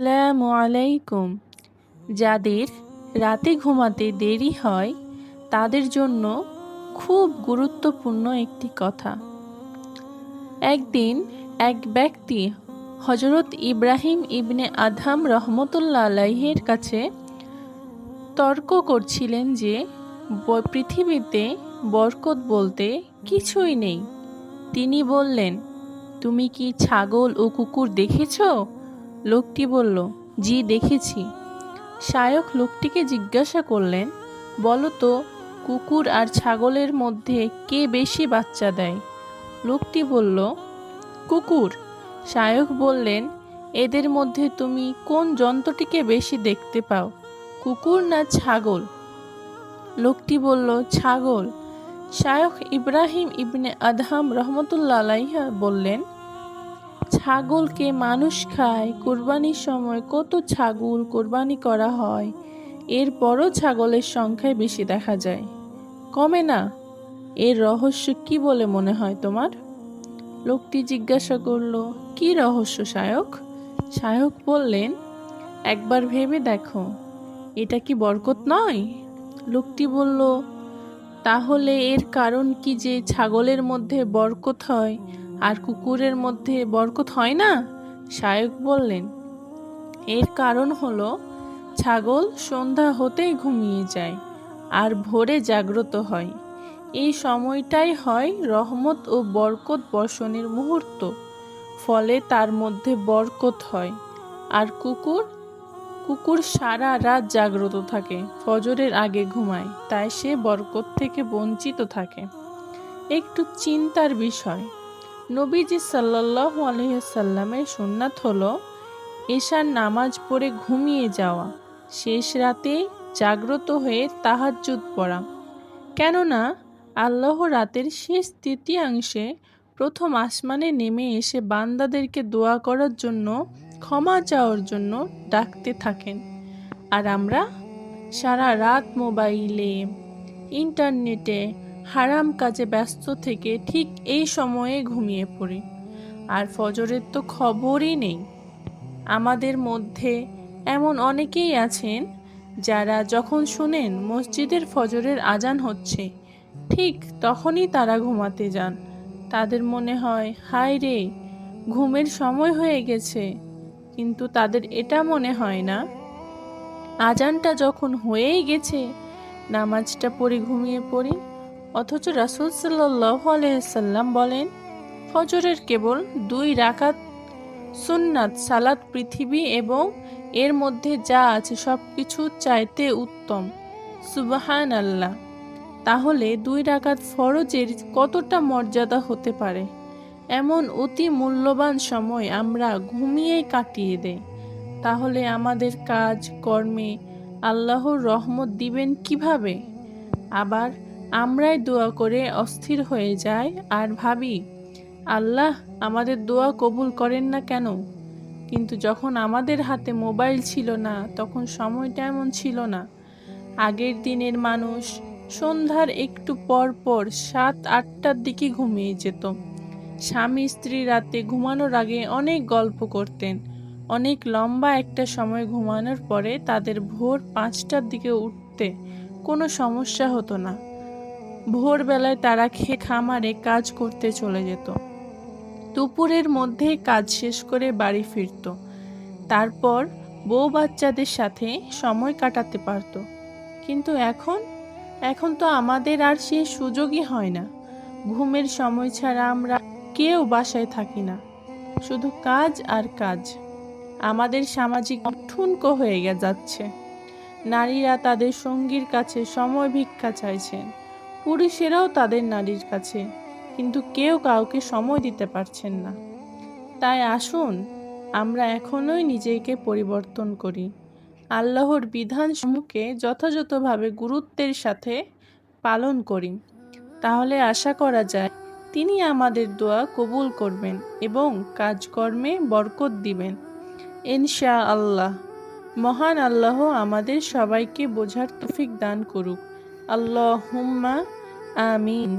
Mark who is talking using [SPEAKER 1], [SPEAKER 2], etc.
[SPEAKER 1] আসসালামু আলাইকুম। যাদের রাতে ঘুমাতে দেরি হয় তাদের জন্য খুব গুরুত্বপূর্ণ একটি কথা। একদিন এক ব্যক্তি হজরত ইব্রাহিম ইবনে আদহাম রহমতুল্লাহ আলাইহির কাছে তর্ক করছিলেন যে পৃথিবীতে বরকত বলতে কিছুই নেই। তিনি বললেন, তুমি কি ছাগল ও কুকুর দেখেছো? লোকটি বলল, জি দেখেছি। শায়খ লোকটিকে জিজ্ঞাসা করলেন, বলো তো, কুকুর আর ছাগলের মধ্যে কে বেশি বাচ্চা দেয়? লোকটি বলল, কুকুর। শায়খ বললেন, এদের মধ্যে তুমি কোন জন্তুটিকে বেশি দেখতে পাও, কুকুর না ছাগল? লোকটি বলল, ছাগল। শায়খ ইব্রাহিম ইবনে আদহাম রহমতুল্লাহ আলাইহি বললেন, ছাগলকে মানুষ খায়, কোরবানির সময় কত ছাগল কোরবানি করা হয়, এরপরও ছাগলের সংখ্যায় বেশি দেখা যায়, কমে না। এর রহস্য কি বলে মনে হয় তোমার? লোকটি জিজ্ঞাসা করল, কি রহস্য শায়খ? শায়খ বললেন, একবার ভেবে দেখো, এটা কি বরকত নয়? লোকটি বলল, তাহলে এর কারণ কি যে ছাগলের মধ্যে বরকত হয় আর কুকুরের মধ্যে বরকত হয় না? শায়খ বললেন, এর কারণ হলো ছাগল সন্ধ্যা হতেই ঘুমিয়ে যায় আর ভোরে জাগ্রত হয়। এই সময়টাই হয় রহমত ও বরকত বর্ষণের মুহূর্ত, ফলে তার মধ্যে বরকত হয়। আর কুকুর কুকুর সারা রাত জাগ্রত থাকে, ফজরের আগে ঘুমায়, তাই সে বরকত থেকে বঞ্চিত থাকে। একটু চিন্তার বিষয়, নবীজি সাল্লাল্লাহু আলাইহি সাল্লামের সুন্নাত হলো এশার নামাজ পড়ে ঘুমিয়ে যাওয়া, শেষ রাতে জাগ্রত হয়ে তাহাজ্জুদ পড়া। কেননা আল্লাহ রাতের শেষ তৃতীয়াংশে প্রথম আসমানে নেমে এসে বান্দাদেরকে দোয়া করার জন্য, ক্ষমা চাওয়ার জন্য ডাকতে থাকেন। আর আমরা সারা রাত মোবাইলে, ইন্টারনেটে, হারাম কাজে ব্যস্ত থেকে ঠিক এই সময়ে ঘুমিয়ে পড়ি, আর ফজরের তো খবরই নেই। আমাদের মধ্যে এমন অনেকেই আছেন যারা যখন শুনেন মসজিদের ফজরের আজান হচ্ছে, ঠিক তখনই তারা ঘুমাতে যান। তাদের মনে হয়, হায় রে, ঘুমের সময় হয়ে গেছে। কিন্তু তাদের এটা মনে হয় না, আজানটা যখন হয়েই গেছে, নামাজটা পড়ে ঘুমিয়ে পড়ি। অথচ রাসূল সাল্লাল্লাহু আলাইহি সাল্লাম বলেন, ফজরের কেবল 2 রাকাত সুন্নাত সালাত পৃথিবী এবং এর মধ্যে যা আছে সবকিছু চাইতে উত্তম। সুবহানাল্লাহ। তাহলে 2 রাকাত ফরজের কতটা মর্যাদা হতে পারে? এমন অতি মূল্যবান সময় আমরা ঘুমিয়েই কাটিয়ে দেই। তাহলে আমাদের কাজ কর্মে আল্লাহর রহমত দিবেন কিভাবে? আবার আমরাই দোয়া করে অস্থির হয়ে যাই আর ভাবি, আল্লাহ আমাদের দোয়া কবুল করেন না কেন? কিন্তু যখন আমাদের হাতে মোবাইল ছিল না, তখন সময়টা এমন ছিল না। আগের দিনের মানুষ সন্ধ্যার একটু পর পর 7-8টার দিকে ঘুমিয়ে যেত। স্বামী স্ত্রী রাতে ঘুমানোর আগে অনেক গল্প করতেন। অনেক লম্বা একটা সময় ঘুমানোর পরে তাদের ভোর 5টার দিকে উঠতে কোনো সমস্যা হতো না। ভোরবেলায় তারা খামারে কাজ করতে চলে যেত। দুপুরের মধ্যেই কাজ শেষ করে বাড়ি ফিরত। তারপর বউ বাচ্চাদের সাথে সময় কাটাতে পারত। কিন্তু এখন তো আমাদের আর সেই সুযোগই হয় না। ঘুমের সময় ছাড়া আমরা কেউ বাসায় থাকি না, শুধু কাজ আর কাজ। আমাদের সামাজিক ঠুনকো হয়ে যাচ্ছে। নারীরা তাদের সঙ্গীর কাছে সময় ভিক্ষা চাইছেন, পুরুষেরাও তাদের নারীর কাছে, কিন্তু কেউ কাউকে সময় দিতে পারছেন না। তাই আসুন আমরা এখনই নিজেকে পরিবর্তন করি, আল্লাহর বিধানসমূহকে যথাযথভাবে গুরুত্বের সাথে পালন করি। তাহলে আশা করা যায় তিনি আমাদের দোয়া কবুল করবেন এবং কাজকর্মে বরকত দিবেন ইনশাআল্লাহ। মহান আল্লাহ আমাদের সবাইকে বোঝার তৌফিক দান করুক। আল্লাহুম্মা আমিন।